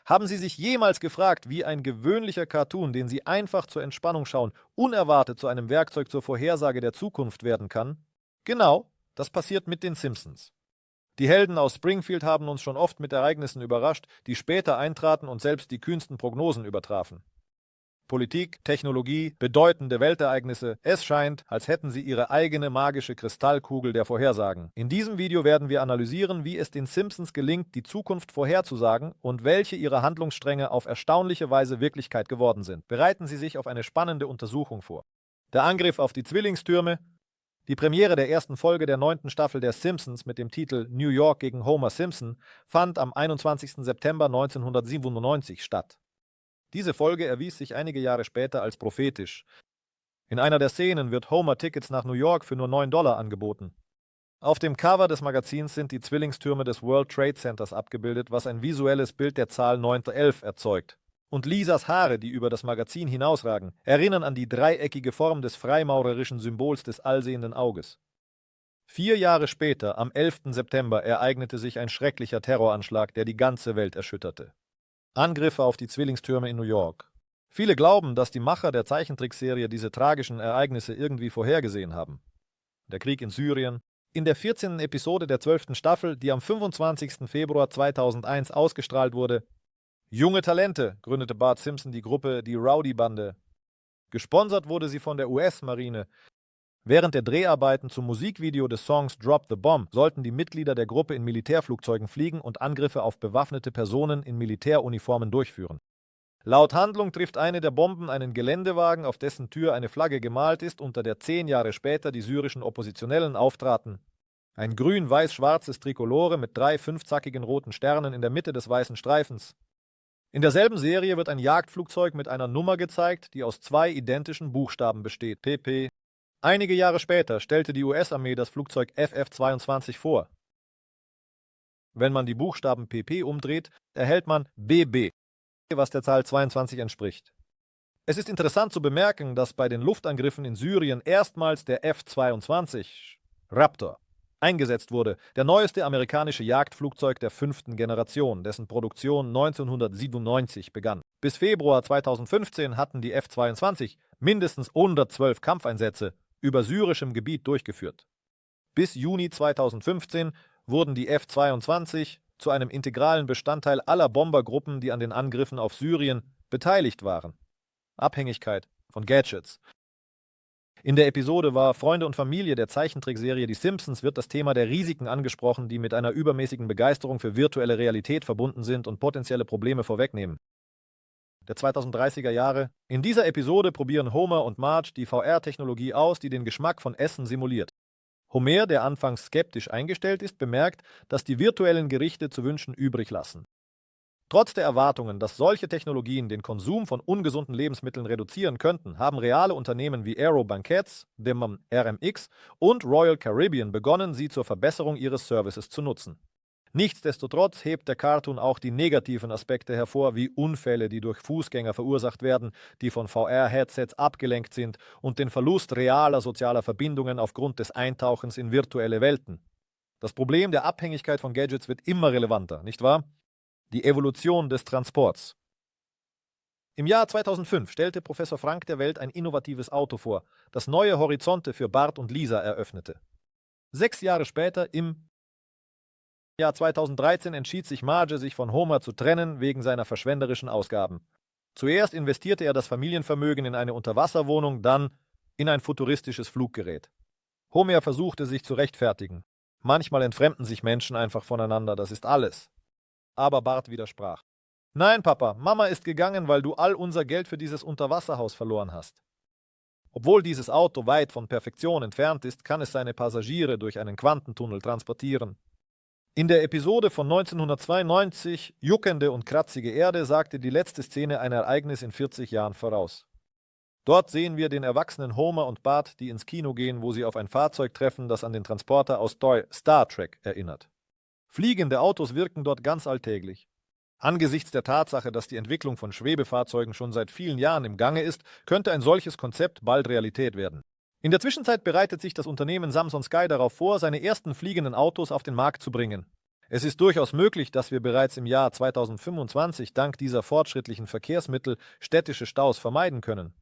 Haben Sie sich jemals gefragt, wie ein gewöhnlicher Cartoon, den Sie einfach zur Entspannung schauen, unerwartet zu einem Werkzeug zur Vorhersage der Zukunft werden kann? Genau, das passiert mit den Simpsons. Die Helden aus Springfield haben uns schon oft mit Ereignissen überrascht, die später eintraten und selbst die kühnsten Prognosen übertrafen. Politik, Technologie, bedeutende Weltereignisse. Es scheint, als hätten sie ihre eigene magische Kristallkugel der Vorhersagen. In diesem Video werden wir analysieren, wie es den Simpsons gelingt, die Zukunft vorherzusagen und welche ihrer Handlungsstränge auf erstaunliche Weise Wirklichkeit geworden sind. Bereiten Sie sich auf eine spannende Untersuchung vor. Der Angriff auf die Zwillingstürme. Die Premiere der ersten Folge der 9. Staffel der Simpsons mit dem Titel New York gegen Homer Simpson fand am 21. September 1997 statt. Diese Folge erwies sich einige Jahre später als prophetisch. In einer der Szenen wird Homer Tickets nach New York für nur $9 angeboten. Auf dem Cover des Magazins sind die Zwillingstürme des World Trade Centers abgebildet, was ein visuelles Bild der Zahl 911 erzeugt. Und Lisas Haare, die über das Magazin hinausragen, erinnern an die dreieckige Form des freimaurerischen Symbols des allsehenden Auges. 4 Jahre später, am 11. September, ereignete sich ein schrecklicher Terroranschlag, der die ganze Welt erschütterte. Angriffe auf die Zwillingstürme in New York. Viele glauben, dass die Macher der Zeichentrickserie diese tragischen Ereignisse irgendwie vorhergesehen haben. Der Krieg in Syrien. In der 14. Episode der 12. Staffel, die am 25. Februar 2001 ausgestrahlt wurde, Junge Talente, gründete Bart Simpson die Gruppe Die Rowdy-Bande. Gesponsert wurde sie von der US-Marine. Während der Dreharbeiten zum Musikvideo des Songs Drop the Bomb sollten die Mitglieder der Gruppe in Militärflugzeugen fliegen und Angriffe auf bewaffnete Personen in Militäruniformen durchführen. Laut Handlung trifft eine der Bomben einen Geländewagen, auf dessen Tür eine Flagge gemalt ist, unter der 10 Jahre später die syrischen Oppositionellen auftraten. Ein grün-weiß-schwarzes Trikolore mit 3 fünfzackigen roten Sternen in der Mitte des weißen Streifens. In derselben Serie wird ein Jagdflugzeug mit einer Nummer gezeigt, die aus 2 identischen Buchstaben besteht, PP. Einige Jahre später stellte die US-Armee das Flugzeug FF-22 vor. Wenn man die Buchstaben PP umdreht, erhält man BB, was der Zahl 22 entspricht. Es ist interessant zu bemerken, dass bei den Luftangriffen in Syrien erstmals der F-22 Raptor eingesetzt wurde, der neueste amerikanische Jagdflugzeug der 5. Generation, dessen Produktion 1997 begann. Bis Februar 2015 hatten die F-22 mindestens 112 Kampfeinsätze über syrischem Gebiet durchgeführt. Bis Juni 2015 wurden die F-22 zu einem integralen Bestandteil aller Bombergruppen, die an den Angriffen auf Syrien beteiligt waren. Abhängigkeit von Gadgets. In der Episode War Freunde und Familie der Zeichentrickserie Die Simpsons wird das Thema der Risiken angesprochen, die mit einer übermäßigen Begeisterung für virtuelle Realität verbunden sind und potenzielle Probleme vorwegnehmen. Der 2030er Jahre. In dieser Episode probieren Homer und Marge die VR-Technologie aus, die den Geschmack von Essen simuliert. Homer, der anfangs skeptisch eingestellt ist, bemerkt, dass die virtuellen Gerichte zu wünschen übrig lassen. Trotz der Erwartungen, dass solche Technologien den Konsum von ungesunden Lebensmitteln reduzieren könnten, haben reale Unternehmen wie Aero Banquets, dem RMX und Royal Caribbean begonnen, sie zur Verbesserung ihres Services zu nutzen. Nichtsdestotrotz hebt der Cartoon auch die negativen Aspekte hervor, wie Unfälle, die durch Fußgänger verursacht werden, die von VR-Headsets abgelenkt sind, und den Verlust realer sozialer Verbindungen aufgrund des Eintauchens in virtuelle Welten. Das Problem der Abhängigkeit von Gadgets wird immer relevanter, nicht wahr? Die Evolution des Transports. Im Jahr 2005 stellte Professor Frank der Welt ein innovatives Auto vor, das neue Horizonte für Bart und Lisa eröffnete. 6 Jahre später, im Jahr 2013, entschied sich Marge, sich von Homer zu trennen wegen seiner verschwenderischen Ausgaben. Zuerst investierte er das Familienvermögen in eine Unterwasserwohnung, dann in ein futuristisches Fluggerät. Homer versuchte sich zu rechtfertigen. Manchmal entfremden sich Menschen einfach voneinander, das ist alles. Aber Bart widersprach. Nein, Papa, Mama ist gegangen, weil du all unser Geld für dieses Unterwasserhaus verloren hast. Obwohl dieses Auto weit von Perfektion entfernt ist, kann es seine Passagiere durch einen Quantentunnel transportieren. In der Episode von 1992, Juckende und kratzige Erde, sagte die letzte Szene ein Ereignis in 40 Jahren voraus. Dort sehen wir den erwachsenen Homer und Bart, die ins Kino gehen, wo sie auf ein Fahrzeug treffen, das an den Transporter aus Star Trek erinnert. Fliegende Autos wirken dort ganz alltäglich. Angesichts der Tatsache, dass die Entwicklung von Schwebefahrzeugen schon seit vielen Jahren im Gange ist, könnte ein solches Konzept bald Realität werden. In der Zwischenzeit bereitet sich das Unternehmen Samsung Sky darauf vor, seine ersten fliegenden Autos auf den Markt zu bringen. Es ist durchaus möglich, dass wir bereits im Jahr 2025 dank dieser fortschrittlichen Verkehrsmittel städtische Staus vermeiden können.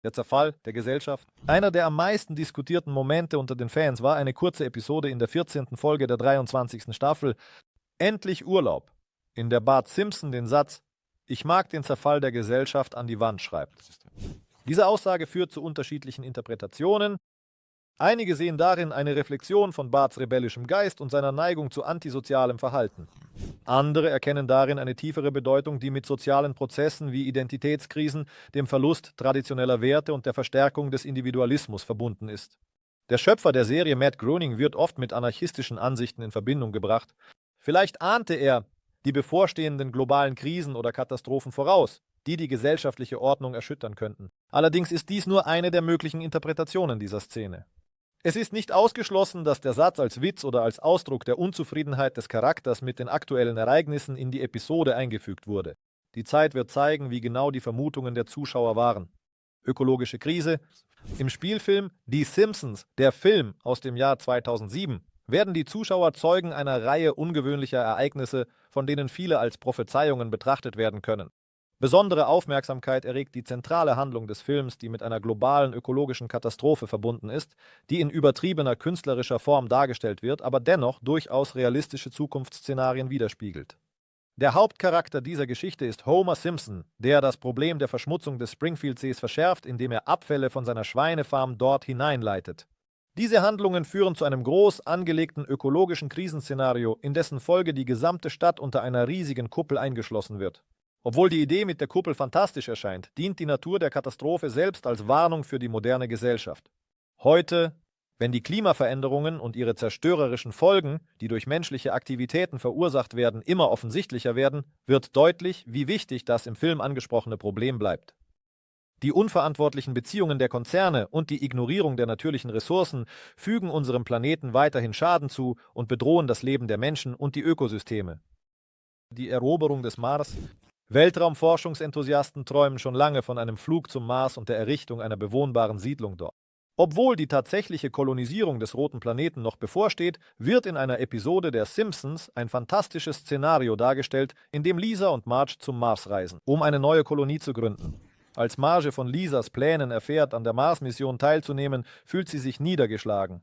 Der Zerfall der Gesellschaft. Einer der am meisten diskutierten Momente unter den Fans war eine kurze Episode in der 14. Folge der 23. Staffel Endlich Urlaub, in der Bart Simpson den Satz „Ich mag den Zerfall der Gesellschaft" an die Wand schreibt. Diese Aussage führt zu unterschiedlichen Interpretationen. Einige sehen darin eine Reflexion von Barts rebellischem Geist und seiner Neigung zu antisozialem Verhalten. Andere erkennen darin eine tiefere Bedeutung, die mit sozialen Prozessen wie Identitätskrisen, dem Verlust traditioneller Werte und der Verstärkung des Individualismus verbunden ist. Der Schöpfer der Serie, Matt Groening, wird oft mit anarchistischen Ansichten in Verbindung gebracht. Vielleicht ahnte er die bevorstehenden globalen Krisen oder Katastrophen voraus, die die gesellschaftliche Ordnung erschüttern könnten. Allerdings ist dies nur eine der möglichen Interpretationen dieser Szene. Es ist nicht ausgeschlossen, dass der Satz als Witz oder als Ausdruck der Unzufriedenheit des Charakters mit den aktuellen Ereignissen in die Episode eingefügt wurde. Die Zeit wird zeigen, wie genau die Vermutungen der Zuschauer waren. Ökologische Krise. Im Spielfilm Die Simpsons, der Film aus dem Jahr 2007, werden die Zuschauer Zeugen einer Reihe ungewöhnlicher Ereignisse, von denen viele als Prophezeiungen betrachtet werden können. Besondere Aufmerksamkeit erregt die zentrale Handlung des Films, die mit einer globalen ökologischen Katastrophe verbunden ist, die in übertriebener künstlerischer Form dargestellt wird, aber dennoch durchaus realistische Zukunftsszenarien widerspiegelt. Der Hauptcharakter dieser Geschichte ist Homer Simpson, der das Problem der Verschmutzung des Springfield-Sees verschärft, indem er Abfälle von seiner Schweinefarm dort hineinleitet. Diese Handlungen führen zu einem groß angelegten ökologischen Krisenszenario, in dessen Folge die gesamte Stadt unter einer riesigen Kuppel eingeschlossen wird. Obwohl die Idee mit der Kuppel fantastisch erscheint, dient die Natur der Katastrophe selbst als Warnung für die moderne Gesellschaft. Heute, wenn die Klimaveränderungen und ihre zerstörerischen Folgen, die durch menschliche Aktivitäten verursacht werden, immer offensichtlicher werden, wird deutlich, wie wichtig das im Film angesprochene Problem bleibt. Die unverantwortlichen Beziehungen der Konzerne und die Ignorierung der natürlichen Ressourcen fügen unserem Planeten weiterhin Schaden zu und bedrohen das Leben der Menschen und die Ökosysteme. Die Eroberung des Mars. Weltraumforschungsenthusiasten träumen schon lange von einem Flug zum Mars und der Errichtung einer bewohnbaren Siedlung dort. Obwohl die tatsächliche Kolonisierung des roten Planeten noch bevorsteht, wird in einer Episode der Simpsons ein fantastisches Szenario dargestellt, in dem Lisa und Marge zum Mars reisen, um eine neue Kolonie zu gründen. Als Marge von Lisas Plänen erfährt, an der Mars-Mission teilzunehmen, fühlt sie sich niedergeschlagen.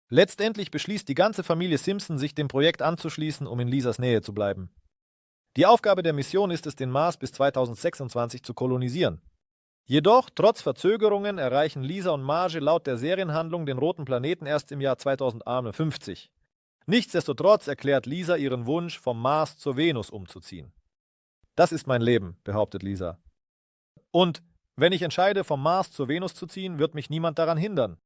Letztendlich beschließt die ganze Familie Simpson, sich dem Projekt anzuschließen, um in Lisas Nähe zu bleiben. Die Aufgabe der Mission ist es, den Mars bis 2026 zu kolonisieren. Jedoch, trotz Verzögerungen, erreichen Lisa und Marge laut der Serienhandlung den roten Planeten erst im Jahr 2051. Nichtsdestotrotz erklärt Lisa ihren Wunsch, vom Mars zur Venus umzuziehen. Das ist mein Leben, behauptet Lisa. Und wenn ich entscheide, vom Mars zur Venus zu ziehen, wird mich niemand daran hindern.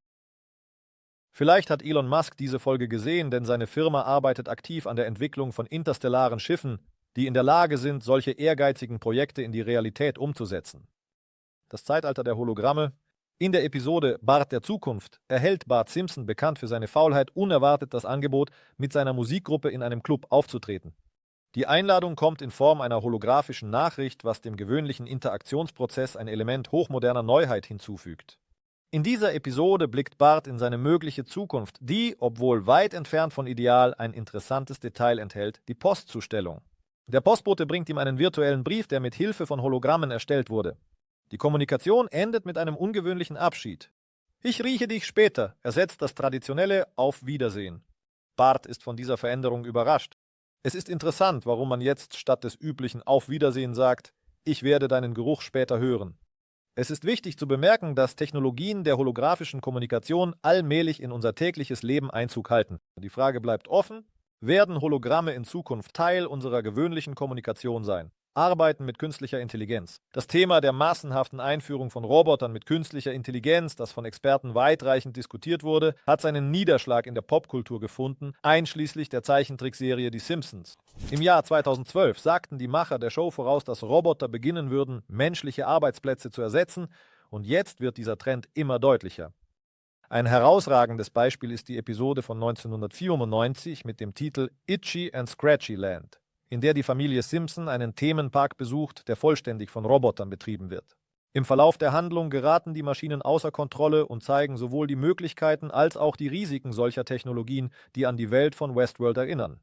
Vielleicht hat Elon Musk diese Folge gesehen, denn seine Firma arbeitet aktiv an der Entwicklung von interstellaren Schiffen, die in der Lage sind, solche ehrgeizigen Projekte in die Realität umzusetzen. Das Zeitalter der Hologramme. In der Episode Bart der Zukunft erhält Bart Simpson, bekannt für seine Faulheit, unerwartet das Angebot, mit seiner Musikgruppe in einem Club aufzutreten. Die Einladung kommt in Form einer holographischen Nachricht, was dem gewöhnlichen Interaktionsprozess ein Element hochmoderner Neuheit hinzufügt. In dieser Episode blickt Bart in seine mögliche Zukunft, die, obwohl weit entfernt von ideal, ein interessantes Detail enthält: die Postzustellung. Der Postbote bringt ihm einen virtuellen Brief, der mit Hilfe von Hologrammen erstellt wurde. Die Kommunikation endet mit einem ungewöhnlichen Abschied. „Ich rieche dich später" ersetzt das traditionelle „Auf Wiedersehen". Bart ist von dieser Veränderung überrascht. Es ist interessant, warum man jetzt statt des üblichen „Auf Wiedersehen" sagt: „Ich werde deinen Geruch später hören". Es ist wichtig zu bemerken, dass Technologien der holographischen Kommunikation allmählich in unser tägliches Leben Einzug halten. Die Frage bleibt offen: Werden Hologramme in Zukunft Teil unserer gewöhnlichen Kommunikation sein? Arbeiten mit künstlicher Intelligenz. Das Thema der massenhaften Einführung von Robotern mit künstlicher Intelligenz, das von Experten weitreichend diskutiert wurde, hat seinen Niederschlag in der Popkultur gefunden, einschließlich der Zeichentrickserie Die Simpsons. Im Jahr 2012 sagten die Macher der Show voraus, dass Roboter beginnen würden, menschliche Arbeitsplätze zu ersetzen, und jetzt wird dieser Trend immer deutlicher. Ein herausragendes Beispiel ist die Episode von 1994 mit dem Titel Itchy and Scratchy Land, in der die Familie Simpson einen Themenpark besucht, der vollständig von Robotern betrieben wird. Im Verlauf der Handlung geraten die Maschinen außer Kontrolle und zeigen sowohl die Möglichkeiten als auch die Risiken solcher Technologien, die an die Welt von Westworld erinnern.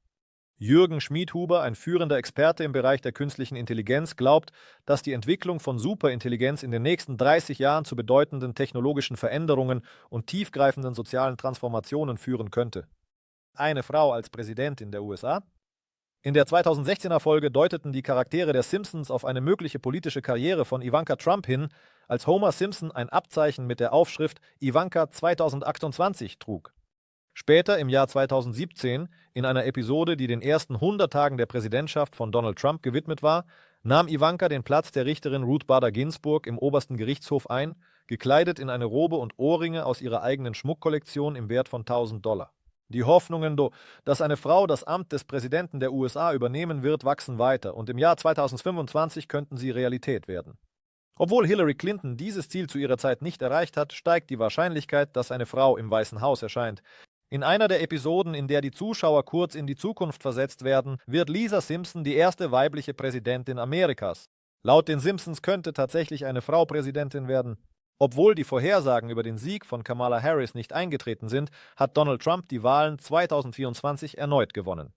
Jürgen Schmiedhuber, ein führender Experte im Bereich der künstlichen Intelligenz, glaubt, dass die Entwicklung von Superintelligenz in den nächsten 30 Jahren zu bedeutenden technologischen Veränderungen und tiefgreifenden sozialen Transformationen führen könnte. Eine Frau als Präsidentin der USA? In der 2016er Folge deuteten die Charaktere der Simpsons auf eine mögliche politische Karriere von Ivanka Trump hin, als Homer Simpson ein Abzeichen mit der Aufschrift Ivanka 2028 trug. Später, im Jahr 2017, in einer Episode, die den ersten 100 Tagen der Präsidentschaft von Donald Trump gewidmet war, nahm Ivanka den Platz der Richterin Ruth Bader Ginsburg im obersten Gerichtshof ein, gekleidet in eine Robe und Ohrringe aus ihrer eigenen Schmuckkollektion im Wert von $1.000. Die Hoffnungen, dass eine Frau das Amt des Präsidenten der USA übernehmen wird, wachsen weiter und im Jahr 2025 könnten sie Realität werden. Obwohl Hillary Clinton dieses Ziel zu ihrer Zeit nicht erreicht hat, steigt die Wahrscheinlichkeit, dass eine Frau im Weißen Haus erscheint. In einer der Episoden, in der die Zuschauer kurz in die Zukunft versetzt werden, wird Lisa Simpson die erste weibliche Präsidentin Amerikas. Laut den Simpsons könnte tatsächlich eine Frau Präsidentin werden. Obwohl die Vorhersagen über den Sieg von Kamala Harris nicht eingetreten sind, hat Donald Trump die Wahlen 2024 erneut gewonnen.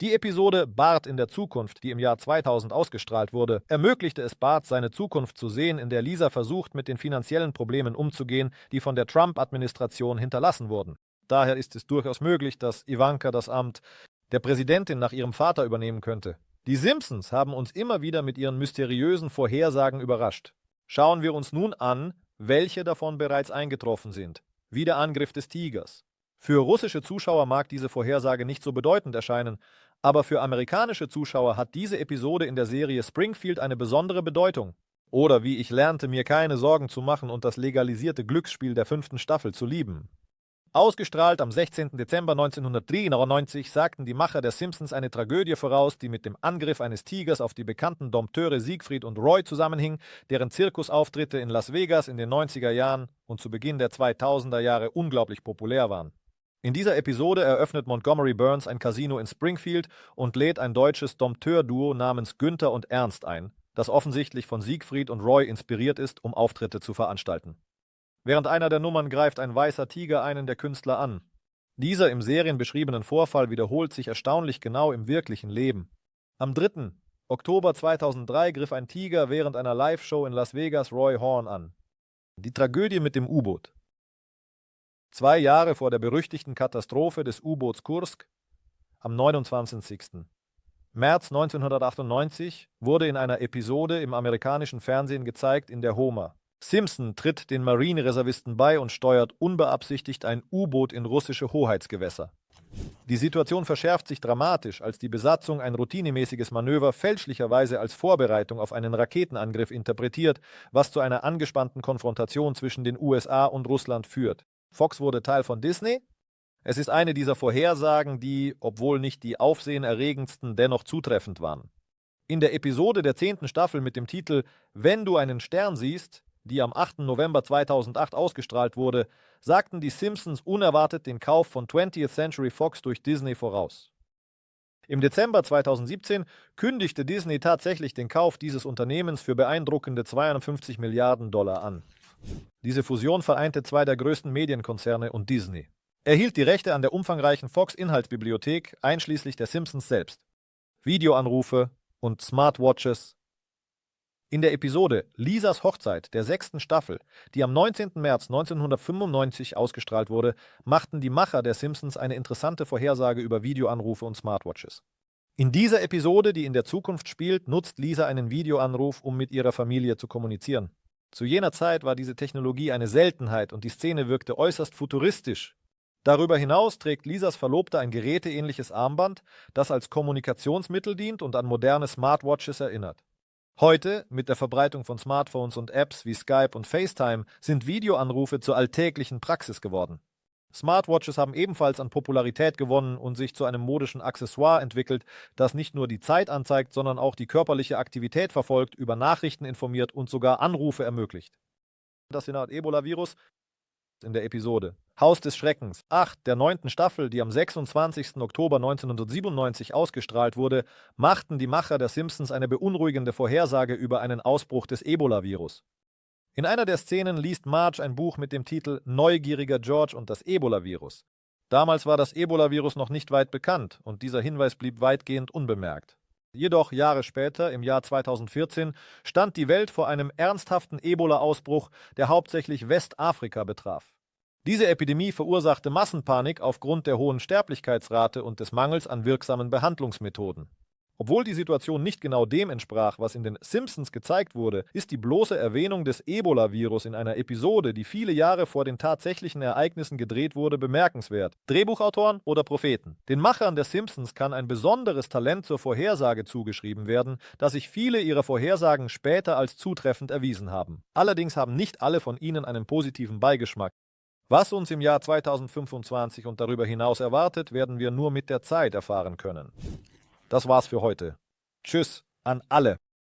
Die Episode Bart in der Zukunft, die im Jahr 2000 ausgestrahlt wurde, ermöglichte es Bart, seine Zukunft zu sehen, in der Lisa versucht, mit den finanziellen Problemen umzugehen, die von der Trump-Administration hinterlassen wurden. Daher ist es durchaus möglich, dass Ivanka das Amt der Präsidentin nach ihrem Vater übernehmen könnte. Die Simpsons haben uns immer wieder mit ihren mysteriösen Vorhersagen überrascht. Schauen wir uns nun an, welche davon bereits eingetroffen sind. Wie der Angriff des Tigers. Für russische Zuschauer mag diese Vorhersage nicht so bedeutend erscheinen, aber für amerikanische Zuschauer hat diese Episode in der Serie Springfield eine besondere Bedeutung. Oder wie ich lernte, mir keine Sorgen zu machen und das legalisierte Glücksspiel der 5. Staffel zu lieben. Ausgestrahlt am 16. Dezember 1993 sagten die Macher der Simpsons eine Tragödie voraus, die mit dem Angriff eines Tigers auf die bekannten Dompteure Siegfried und Roy zusammenhing, deren Zirkusauftritte in Las Vegas in den 90er Jahren und zu Beginn der 2000er Jahre unglaublich populär waren. In dieser Episode eröffnet Montgomery Burns ein Casino in Springfield und lädt ein deutsches Dompteur-Duo namens Günther und Ernst ein, das offensichtlich von Siegfried und Roy inspiriert ist, um Auftritte zu veranstalten. Während einer der Nummern greift ein weißer Tiger einen der Künstler an. Dieser im Serien beschriebenen Vorfall wiederholt sich erstaunlich genau im wirklichen Leben. Am 3. Oktober 2003 griff ein Tiger während einer Live-Show in Las Vegas Roy Horn an. Die Tragödie mit dem U-Boot. 2 Jahre vor der berüchtigten Katastrophe des U-Boots Kursk, am 29. März 1998, wurde in einer Episode im amerikanischen Fernsehen gezeigt, in der Homer Simpson tritt den Marinereservisten bei und steuert unbeabsichtigt ein U-Boot in russische Hoheitsgewässer. Die Situation verschärft sich dramatisch, als die Besatzung ein routinemäßiges Manöver fälschlicherweise als Vorbereitung auf einen Raketenangriff interpretiert, was zu einer angespannten Konfrontation zwischen den USA und Russland führt. Fox wurde Teil von Disney. Es ist eine dieser Vorhersagen, die, obwohl nicht die aufsehenerregendsten, dennoch zutreffend waren. In der Episode der 10. Staffel mit dem Titel »Wenn du einen Stern siehst«, die am 8. November 2008 ausgestrahlt wurde, sagten die Simpsons unerwartet den Kauf von 20th Century Fox durch Disney voraus. Im Dezember 2017 kündigte Disney tatsächlich den Kauf dieses Unternehmens für beeindruckende $52 Milliarden an. Diese Fusion vereinte 2 der größten Medienkonzerne und Disney. Er hielt die Rechte an der umfangreichen Fox-Inhaltsbibliothek, einschließlich der Simpsons selbst, Videoanrufe und Smartwatches. In der Episode Lisas Hochzeit der 6. Staffel, die am 19. März 1995 ausgestrahlt wurde, machten die Macher der Simpsons eine interessante Vorhersage über Videoanrufe und Smartwatches. In dieser Episode, die in der Zukunft spielt, nutzt Lisa einen Videoanruf, um mit ihrer Familie zu kommunizieren. Zu jener Zeit war diese Technologie eine Seltenheit und die Szene wirkte äußerst futuristisch. Darüber hinaus trägt Lisas Verlobter ein geräteähnliches Armband, das als Kommunikationsmittel dient und an moderne Smartwatches erinnert. Heute, mit der Verbreitung von Smartphones und Apps wie Skype und FaceTime, sind Videoanrufe zur alltäglichen Praxis geworden. Smartwatches haben ebenfalls an Popularität gewonnen und sich zu einem modischen Accessoire entwickelt, das nicht nur die Zeit anzeigt, sondern auch die körperliche Aktivität verfolgt, über Nachrichten informiert und sogar Anrufe ermöglicht. Das Ebola-Virus in der Episode Haus des Schreckens 8 der 9. Staffel, die am 26. Oktober 1997 ausgestrahlt wurde, machten die Macher der Simpsons eine beunruhigende Vorhersage über einen Ausbruch des Ebola-Virus. In einer der Szenen liest Marge ein Buch mit dem Titel Neugieriger George und das Ebola-Virus. Damals war das Ebola-Virus noch nicht weit bekannt und dieser Hinweis blieb weitgehend unbemerkt. Jedoch Jahre später, im Jahr 2014, stand die Welt vor einem ernsthaften Ebola-Ausbruch, der hauptsächlich Westafrika betraf. Diese Epidemie verursachte Massenpanik aufgrund der hohen Sterblichkeitsrate und des Mangels an wirksamen Behandlungsmethoden. Obwohl die Situation nicht genau dem entsprach, was in den Simpsons gezeigt wurde, ist die bloße Erwähnung des Ebola-Virus in einer Episode, die viele Jahre vor den tatsächlichen Ereignissen gedreht wurde, bemerkenswert. Drehbuchautoren oder Propheten? Den Machern der Simpsons kann ein besonderes Talent zur Vorhersage zugeschrieben werden, da sich viele ihrer Vorhersagen später als zutreffend erwiesen haben. Allerdings haben nicht alle von ihnen einen positiven Beigeschmack. Was uns im Jahr 2025 und darüber hinaus erwartet, werden wir nur mit der Zeit erfahren können. Das war's für heute. Tschüss an alle.